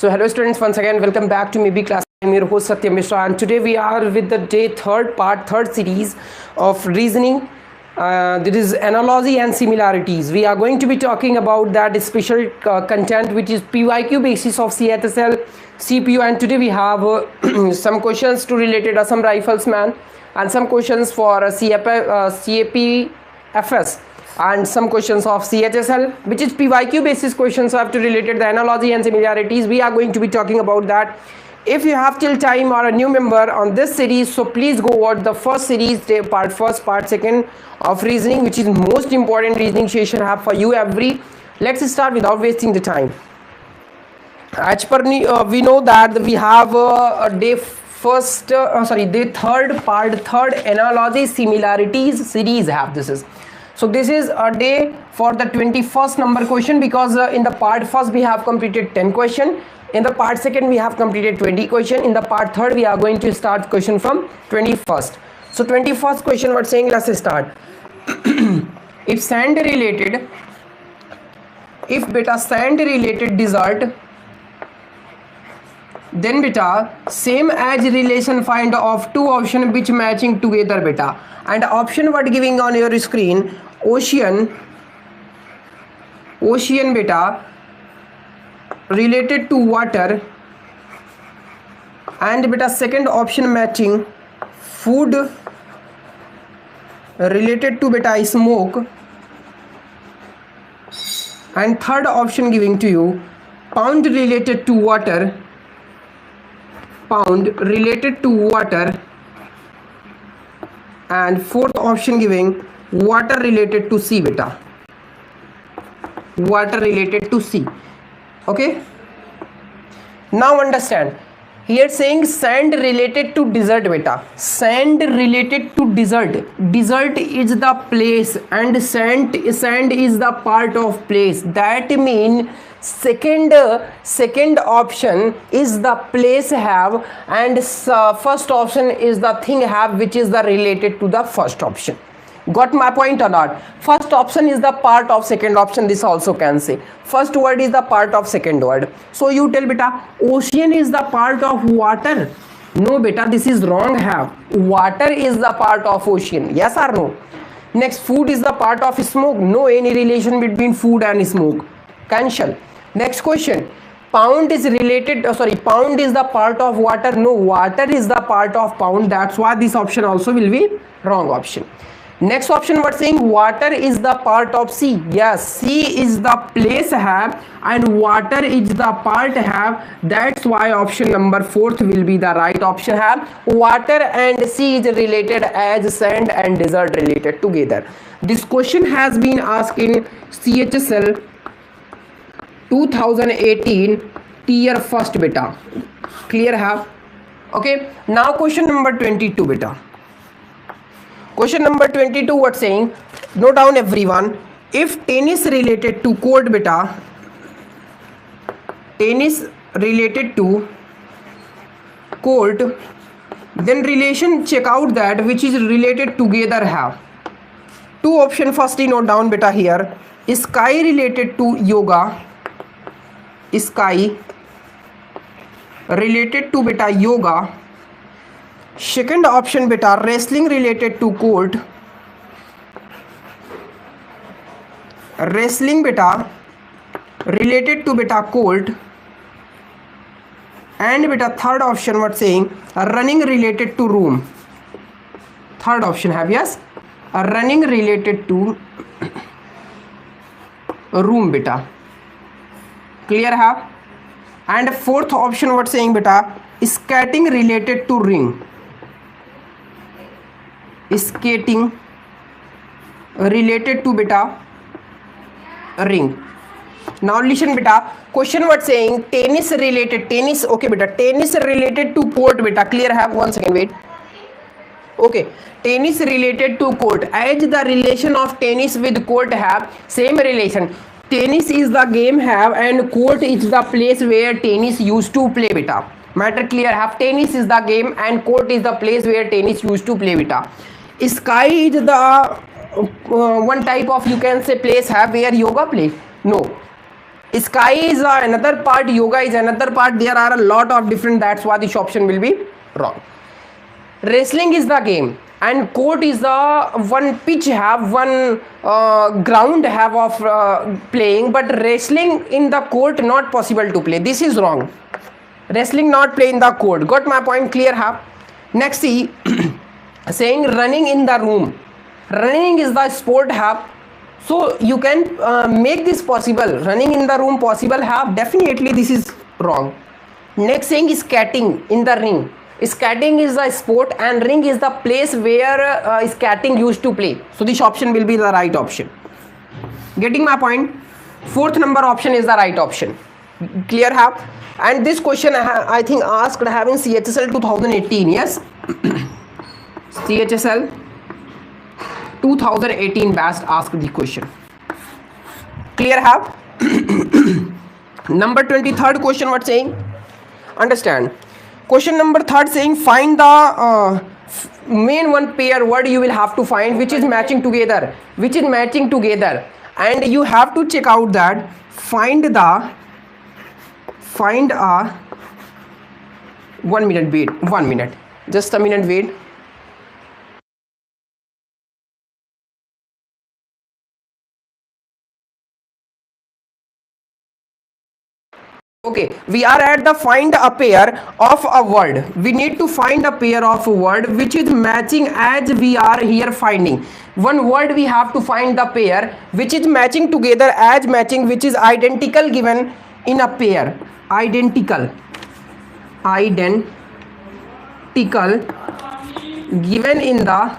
So hello students, once again welcome back to Maybe Class. I'm your host Satyam Mishra, and today we are with the day third series of reasoning. This is analogy and similarities. We are going to be talking about that special content which is PYQ basis of CHSL, CPU, and today we have some questions to related Assam Riflesman and some questions for CAPFS and some questions of CHSL, which is PYQ basis questions have to related the analogy and similarities. We are going to be talking about that. If you have till time or a new member on this series, so please go watch the first series, part first, part second of reasoning, which is most important reasoning session have for you every. Let's start without wasting the time. As per we know that we have day third analogy similarities series have this is. So this is a day for the 21st number question, because in the part first we have completed 10 question, in the part second we have completed 20 question, in the part third we are going to start question from 21st. So 21st question what saying, let's start. If sand related desert, then beta same as relation find of two option which matching together beta, and option what giving on your screen, ocean beta related to water, and beta second option matching food related to beta smoke, and third option giving to you pound related to water, and fourth option giving water related to sea beta, okay. Now understand, here saying sand related to desert beta, desert is the place and sand is the part of place. That mean second option is the place have, and first option is the thing have which is the related to the first option. Got my point or not? First option is the part of second option. This also can say first word is the part of second word. So you tell beta ocean is the part of water. No beta, this is wrong have. Water is the part of ocean. Yes or no? Next, food is the part of smoke. No any relation between food and smoke. Cancel. Next question, pound is pound is the part of water. No, water is the part of pound. That's why this option also will be wrong option. Next option what saying, water is the part of sea. Yes, sea is the place have and water is the part have. That's why option number 4th will be the right option have. Water and sea is related as sand and desert related together. This question has been asked in CHSL 2018 tier first beta. Clear have? Okay. Now question number 22 beta. Question number 22 what saying, note down everyone. If tennis related to court beta, then relation check out that which is related together have. Two option firstly note down beta here. Sky related to yoga, second option beta wrestling related to court, and beta third option what saying, running related to room. Third option have, yes, running related to room beta. Clear have? And fourth option what saying beta, skating related to ring. Skating related to beta ring. Now listen beta, question what saying, tennis related, okay beta, tennis related to court beta. Clear have? One second, wait. Okay, tennis related to court, as the relation of tennis with court have same relation. Tennis is the game have and court is the place where tennis used to play beta. Matter clear have? Tennis is the game and court is the place where tennis used to play beta. Sky is the one type of, you can say, place have where yoga play. No, Sky is another part, yoga is another part. There are a lot of different, that's why this option will be wrong. Wrestling is the game and court is the one pitch have, one ground have of playing, but wrestling in the court not possible to play. This is wrong. Wrestling not play in the court. Got my point clear? Have. Next see saying running in the room. Running is the sport have. So you can make this possible. Running in the room possible have. Definitely this is wrong. Next saying is skating in the ring. Skating is a sport and ring is the place where skating used to play. So this option will be the right option. Getting my point? Fourth number option is the right option. Clear have? And this question I think asked having CHSL 2018. Yes. CHSL 2018 batch asked the question. Clear have? Number 23rd question what saying? Understand. Question number 3rd saying find the main one pair word you will have to find which is matching together. Which is matching together. And you have to check out that find a 1 minute wait. 1 minute. Just a minute wait. Okay, we are at the find a pair of a word. We need to find a pair of a word which is matching as we are here finding. One word we have to find the pair which is matching together as matching, which is identical given in a pair. Identical given in the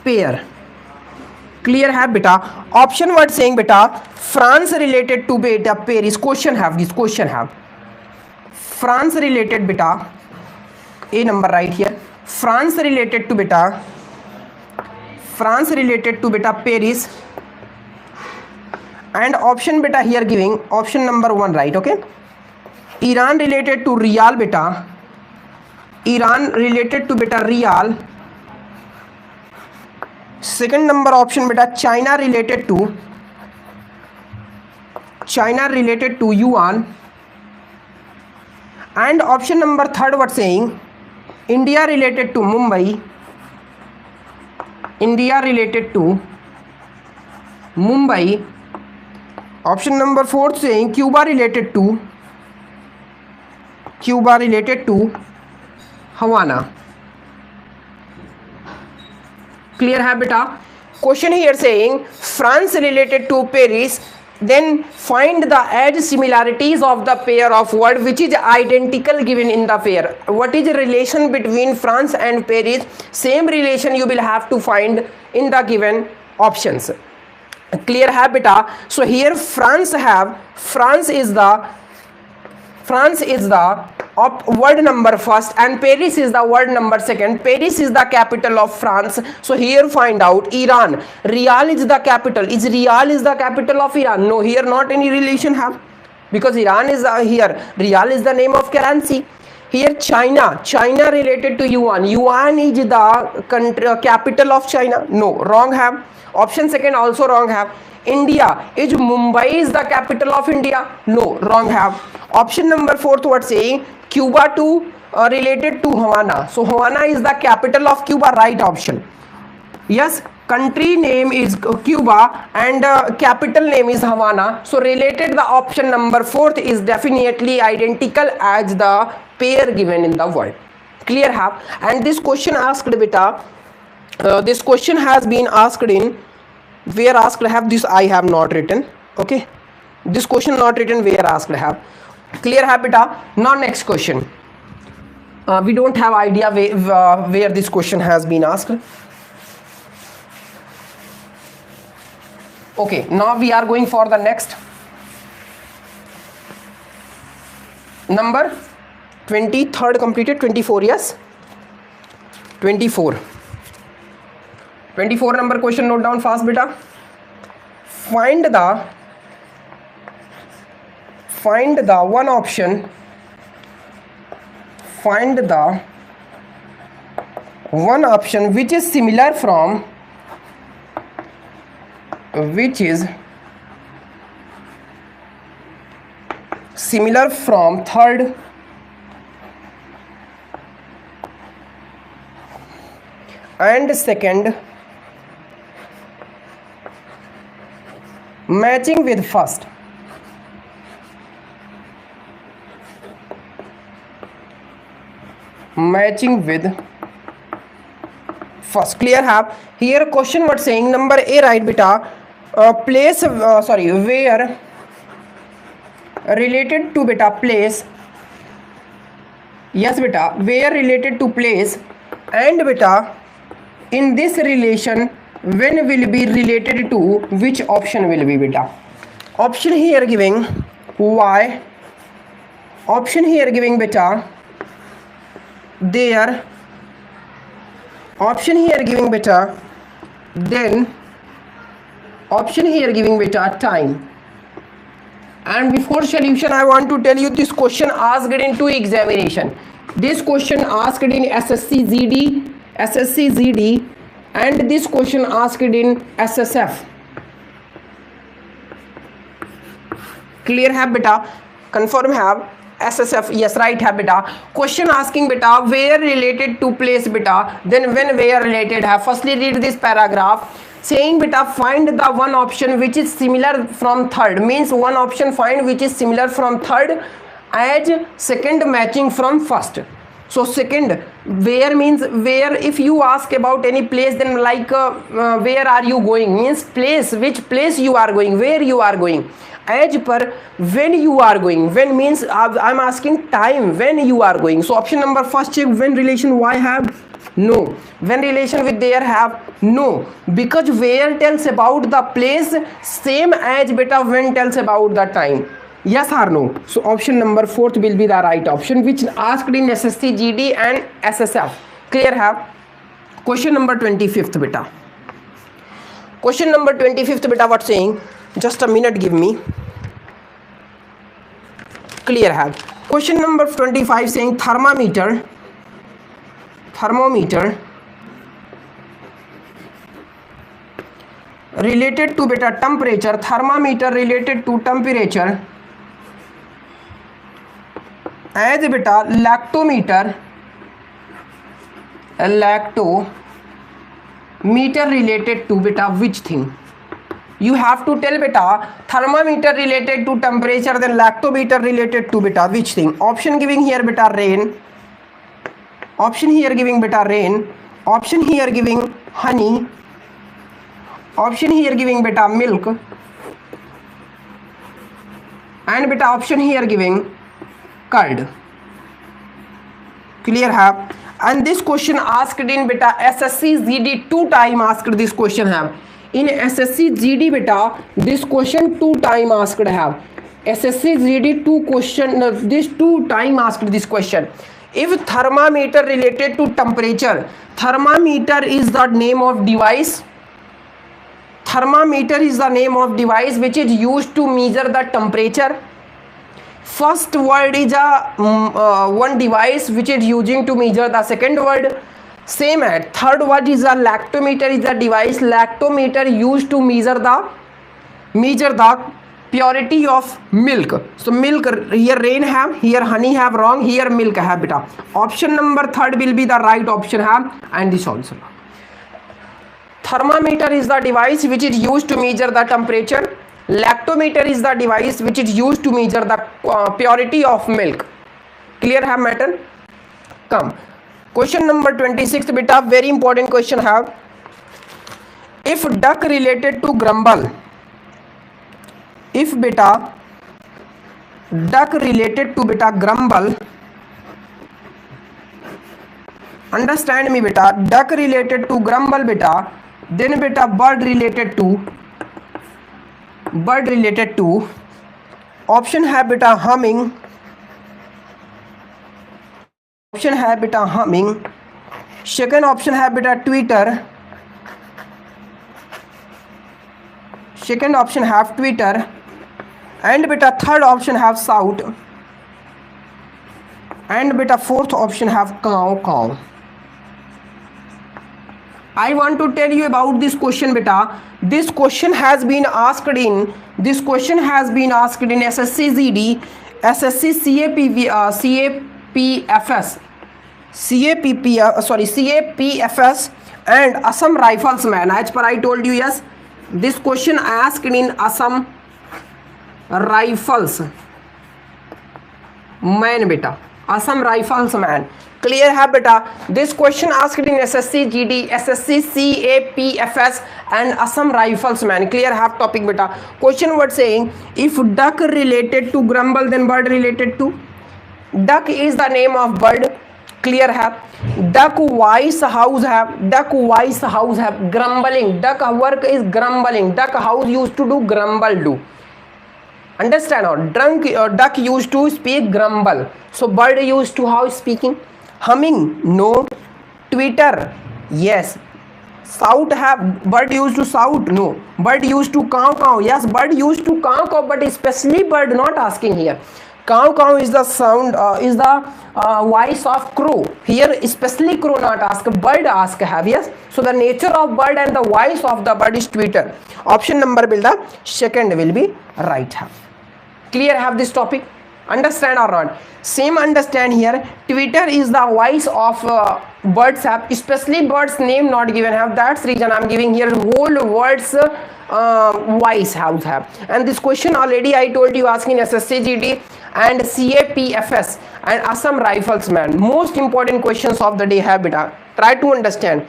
pair. Clear है बेटा. Option word saying बेटा France related to बेटा Paris. Question have this question have France related बेटा A number right here. France related to बेटा Paris. And option बेटा here giving option number 1 right. Okay. Iran related to Riyal बेटा. Iran related to बेटा Riyal. Second number option beta China related to yuan. And option number 3rd what saying India related to Mumbai. Option number 4th saying Cuba related to Havana. Clear है बेटा. Question here saying France related to Paris. Then find the edge similarities of the pair of word which is identical given in the pair. What is the relation between France and Paris? Same relation you will have to find in the given options. Clear है बेटा. So here France is the word number first and Paris is the word number second. Paris is the capital of France. So here find out Iran. Riyal is the capital. Is Riyal is the capital of Iran? No, here not any relation have, because Iran is here. Riyal is the name of currency. Here China related to yuan. Yuan is the country capital of China. No, wrong have. Option second also wrong have. India is Mumbai is the capital of India. No, wrong have. Option number 4th what saying Cuba related to Havana. So Havana is the capital of Cuba. Right option. Yes, country name is Cuba and capital name is Havana. So related the option number 4th is definitely identical as the pair given in the word. Clear have. And this question asked beta. This question has been asked in where asked have. This I have not written. Okay, this question not written where asked have. Clear है बेटा. Now next question. We don't have idea where this question has been asked. Okay, now we are going for the next number 23rd completed. 24 yes. 24 number question note down fast beta. Find the one option which is similar from which is similar from third and second matching with first. Matching with first. Clear have here question what saying number A right beta place where related to beta place. Yes beta, where related to place, and beta in this relation when will be related to which option will be beta. Option here giving Y, option here giving beta there, option here giving beta then, option here giving beta time. And before solution I want to tell you this question asked into examination. This question asked in SSC GD and this question asked in SSF. Clear है बेटा, confirm have SSF, yes right है बेटा. Question asking बेटा where related to place बेटा, then when where related है. Firstly read this paragraph saying beta find the one option which is similar from third, means one option find which is similar from third as second matching from first. So second where means where, if you ask about any place then like where are you going means place, which place you are going, where you are going. As per when you are going, when means I'm asking time when you are going. So option number first check when relation Y have no, when relation with there have no, because where tells about the place same as beta when tells about the time. Yes or no? So option number fourth will be the right option which asked in SSC GD and SSF. Clear have. Question number 25th beta. Question number 25th beta what saying, just a minute give me. Clear have. Question number 25 saying thermometer related to beta temperature, thermometer related to temperature as beta lactometer related to beta which thing. You have to tell beta thermometer related to temperature then lactometer related to beta which thing. Option giving here beta rain, option here giving beta rain, option here giving honey, option here giving beta milk, and beta option here giving curd. Clear have. And this question asked in beta SSC GD 2 time asked this question have. In SSC GD beta this question 2 time asked have. SSC GD 2 question this 2 time asked this question. If thermometer related to temperature, thermometer is the name of device. Thermometer is the name of device which is used to measure the temperature. First word is a one device which is using to measure the second word. Same as third word is a lactometer is the device. Lactometer used to measure the purity of milk. So milk here rain have, here honey have wrong, here milk have beta. Option number third will be the right option have, and this also. Thermometer is the device which is used to measure the temperature. Lactometer is the device which is used to measure the purity of milk. Clear have matter? Come. Question number 26 beta, very important question have. If duck related to grumble, if beta duck related to beta grumble, understand me beta, duck related to grumble beta, then beta bird related to option have beta humming, option have beta humming, second option have beta tweeter, second option have tweeter, and beta third option have shout, and beta fourth option have cow. I want to tell you about this question, beta. This question has been asked in SSC GD, SSC CAPFS and Assam Riflesman. As per I told you, yes, this question asked in Assam Riflesman, beta. Assam Riflesman. Clear है बेटा. This question asked in SSC GD, SSC CAPFS and Assam Riflesman. Clear have topic beta. Question what saying, if duck related to grumble, then bird related to. Duck is the name of bird. Clear है. Duck wise house have. Duck wise house have grumbling. Duck work is grumbling. Duck house used to do grumble do. Understand or duck used to speak grumble. So bird used to how speaking? Humming, no. Twitter, yes. Shout have, bird used to shout, no. Bird used to caw caw, yes. Bird used to caw caw, but especially bird not asking here. Caw caw is the sound, is the voice of crow. Here especially crow not ask, bird ask have, yes. So the nature of bird and the voice of the bird is Twitter. Option number will the second will be right have. Clear have this topic? Understand or not? Same understand here. Twitter is the voice of birds have, especially birds name not given have. That's reason I'm giving here whole words voice have. And this question already I told you asking SSC GD and CAPFS and Assam Riflesman. Most important questions of the day have beta. Try to understand.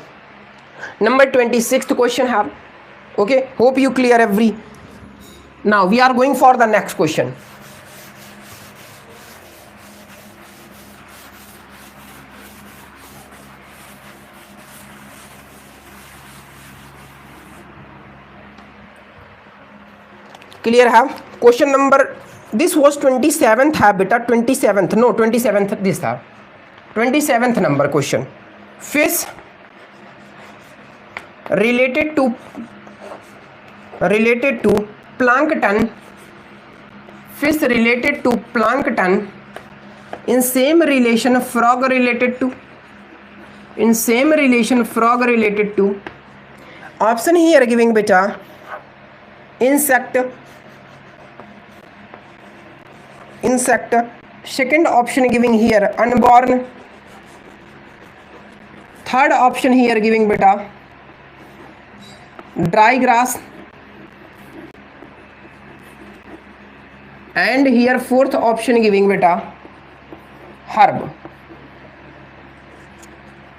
Number 26th question have. Okay. Hope you clear every. Now we are going for the next question. Clear have question number, this was 27th have beta, 27th, no 27th this have 27th number question. Fish related to plankton, fish related to plankton, in same relation frog related to, in same relation frog related to. Option here giving beta insect, second option giving here unborn, third option here giving beta dry grass, and here fourth option giving beta herb.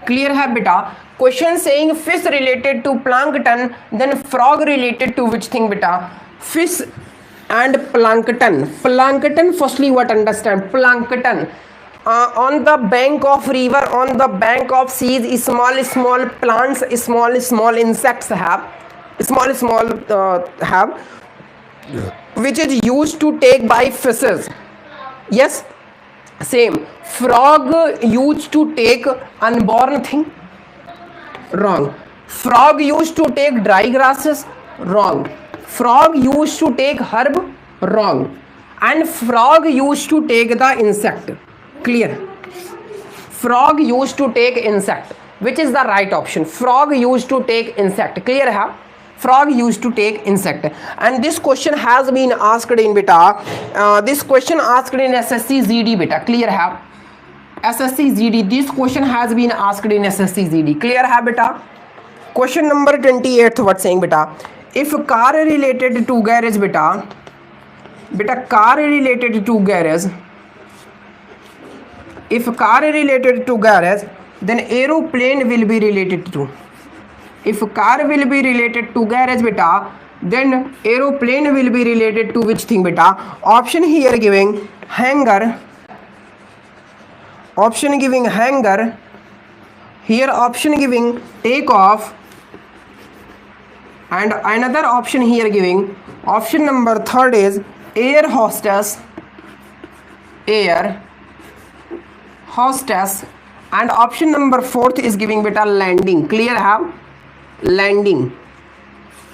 Clear है beta. Question saying fish related to plankton, then frog related to which thing beta? Fish and plankton. Plankton, firstly what understand? Plankton. On the bank of river, on the bank of seas, small plants, small insects have, have, which is used to take by fishes. Yes, same. Frog used to take unborn thing. Wrong. Frog used to take dry grasses. Wrong. Frog used to take herb. Wrong. And frog used to take the insect. Clear. Frog used to take insect, which is the right option. Frog used to take insect. Clear hai? Frog used to take insect. And this question has been asked in beta. This question asked in SSC GD beta. Clear hai? SSC GD. This question has been asked in SSC GD. Clear hai beta? Question number 28. What saying beta? If car related to garage beta, car related to garage. If car related to garage, then aeroplane will be related to. If car will be related to garage beta, then aeroplane will be related to which thing beta? Option here giving hangar. Option giving hangar. Here option giving take off. And another option here giving option number third is air hostess. Air hostess. And option number fourth is giving beta landing. Clear have? Landing.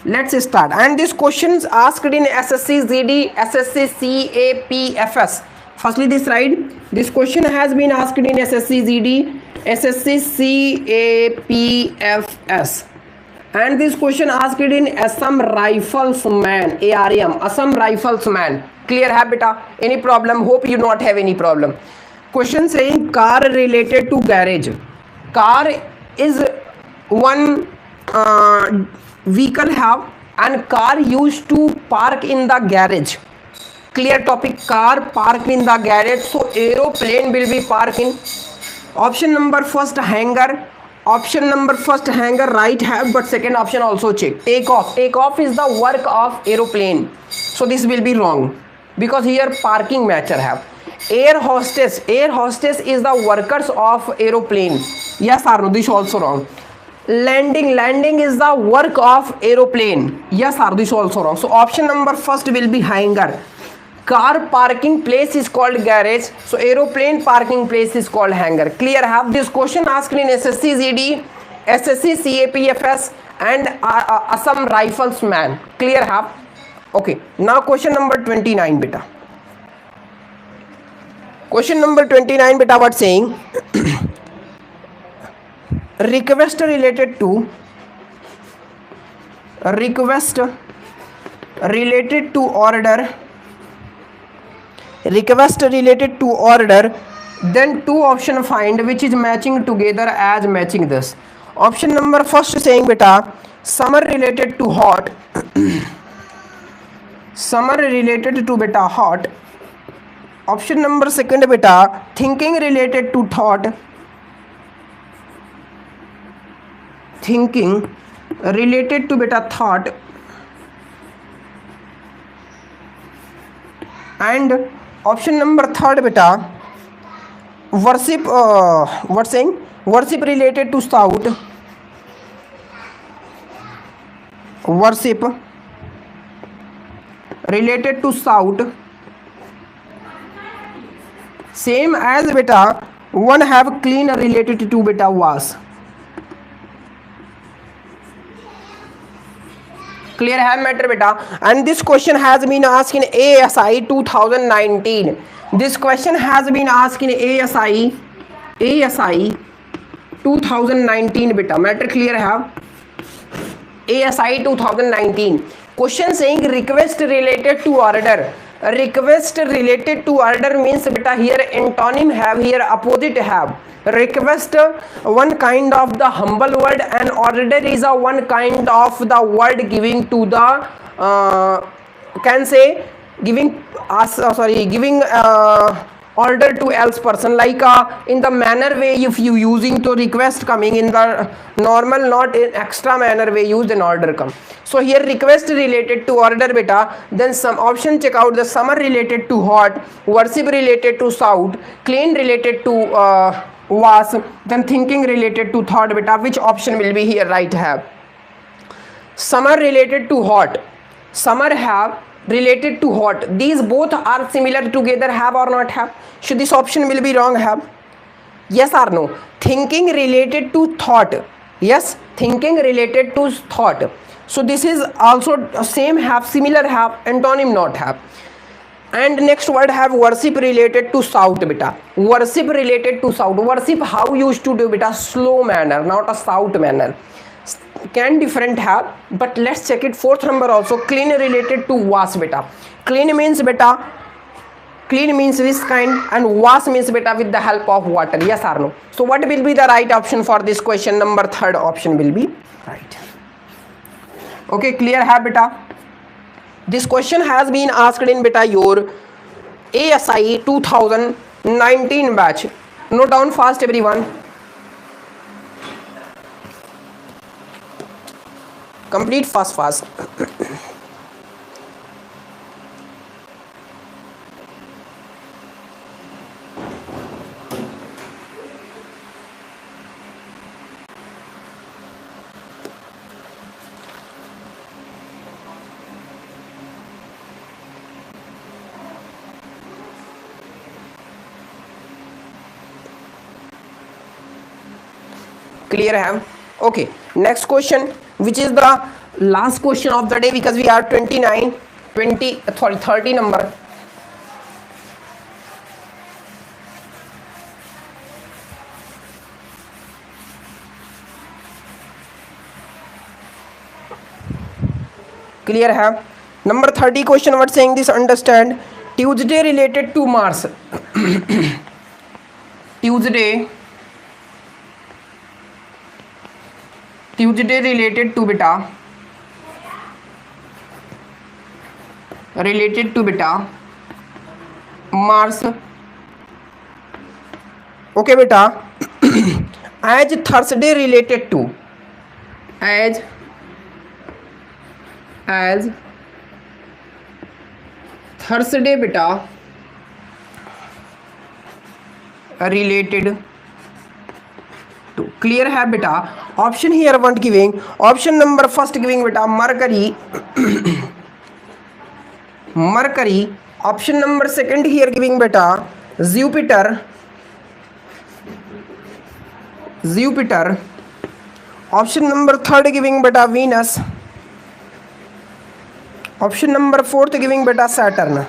Let's start. And this questions asked in SSC GD, SSC CAPFS. Firstly this right, this question has been asked in SSC GD, SSC CAPFS. And this question asked in Assam Riflesman, ARM, Assam Riflesman. Clear hai beta? Any problem? Hope you not have any problem. Question saying car related to garage. Car is one vehicle have, and car used to park in the garage. Clear topic, car parked in the garage. So aeroplane will be parked in. Option number first, hangar. Option number first, hangar, right have, but second option also check. Take off. Take off is the work of aeroplane. So this will be wrong because here parking matter have. Air hostess. Air hostess is the workers of aeroplane. Yes or no? This also wrong. Landing. Landing is the work of aeroplane. Yes or this also wrong. So option number first will be hangar. Car parking place is called garage. So aeroplane parking place is called hangar. Clear? Have this question asked in SSC ZD, SSC CAPFS and Assam Riflesman. Clear? Have? Okay. Now question number 29 beta. Question number 29 beta, what saying? Request related to order. Request related to order, then two option find which is matching together as matching this. Option number first saying beta summer related to hot. Summer related to beta hot. Option number second beta thinking related to thought. Thinking related to beta thought. And option number third beta worship, what saying, worship related to south. Worship related to south. Same as beta one have clean related to beta was. Clear hai matter beta? And this question has been asked in ASI 2019. This question has been asked in ASI 2019 beta. Matter clear hai? ASI 2019. Question saying request related to order. Request related to order means beta here antonym have, here opposite have. Request one kind of the humble word and order is a one kind of the word giving to the can say giving us giving order to else person, like in the manner way if you using to request coming in the normal, not in extra manner way used an order come. So here request related to order beta, then some option check out the summer related to hot, worship related to south, clean related to was, then thinking related to thought beta. Which option will be here right have? Summer related to hot, summer have related to hot, these both are similar together, have or not have? So this option will be wrong have. Yes or no? Thinking related to thought, yes, thinking related to thought. So this is also same have, similar have, antonym not have. And next word have worship related to south beta. Worship related to south. Worship how used to do beta? Slow manner, not a south manner. Can different have, but let's check it. Fourth number also clean related to was beta. Clean means beta, clean means this kind, and was means beta with the help of water. Yes or no? So what will be the right option for this question? Number third option will be right. Okay, clear hai beta? This question has been asked in beta your ASI 2019 batch. Note down fast everyone. Complete fast. Clear hai? Okay, next question, which is the last question of the day because we are 30 number. Clear है. Number 30 question, what saying this? Understand. Tuesday related to Mars. Tuesday related to beta, related to beta Mars. Okay beta. As Thursday related to, as Thursday beta related to. Clear है बेटा. Option here what giving? Option number first giving बेटा Mercury. Mercury. Option number second here giving बेटा Jupiter. Jupiter. Option number third giving बेटा Venus. Option number fourth giving बेटा Saturn.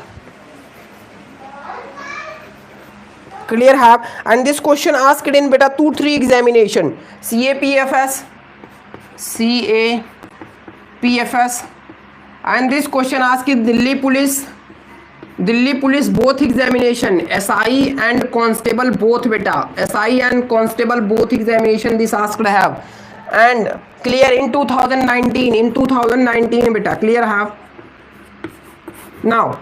Clear have. And this question asked in beta 2-3 examination, CAPFS, and this question asked in Delhi Police both examination, SI and constable both beta, SI and constable both examination this asked have. And clear in 2019 beta, clear have. Now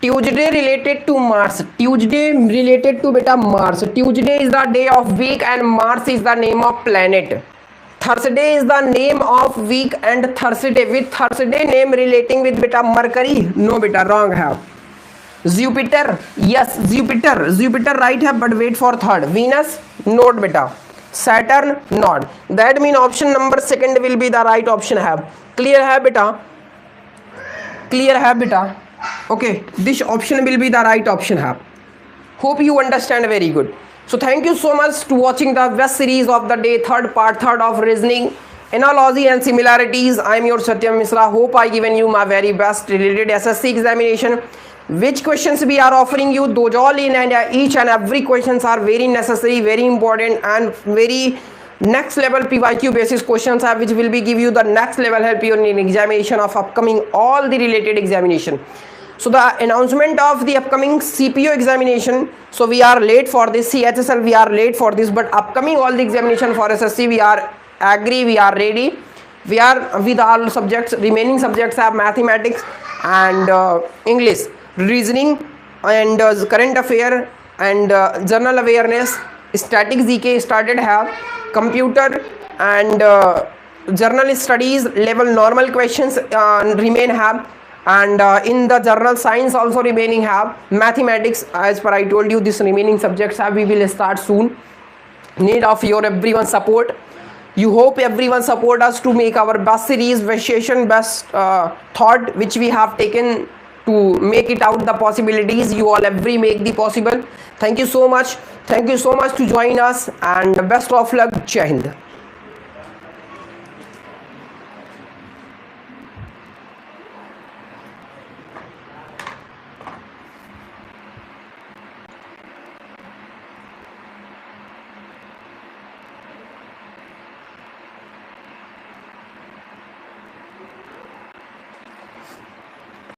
Tuesday related to Mars. Tuesday related to beta Mars. Tuesday is the day of week and Mars is the name of planet. Thursday is the name of week and Thursday with Thursday name relating with beta Mercury. No beta, wrong have. Jupiter, yes, Jupiter right have, but wait for third. Venus, not beta. Saturn, not. That means option number second will be the right option have. Clear have beta. Clear have beta. Okay, this option will be the right option have. Hope you understand very good. So thank you so much to watching the best series of the day, third of reasoning, analogy and similarities. I am your Satyam Misra. Hope I given you my very best related SSC examination. Which questions we are offering you, those all in and each and every questions are very necessary, very important and very next level PYQ basis questions are which will be give you the next level help you in examination of upcoming all the related examination. So the announcement of the upcoming CPO examination, so we are late for this, CHSL we are late for this, but upcoming all the examination for SSC we are agree, we are ready, we are with all subjects. Remaining subjects have mathematics and English, reasoning and current affair and general awareness, static GK started have, computer and journal studies level normal questions remain have, and in the journal science also remaining have, mathematics as per I told you this remaining subjects have we will start soon. Need of your everyone support. You hope everyone support us to make our best series, best session, best thought which we have taken to make it out the possibilities. You all every make the possible. Thank you so much to join us and best of luck. Jai Hind.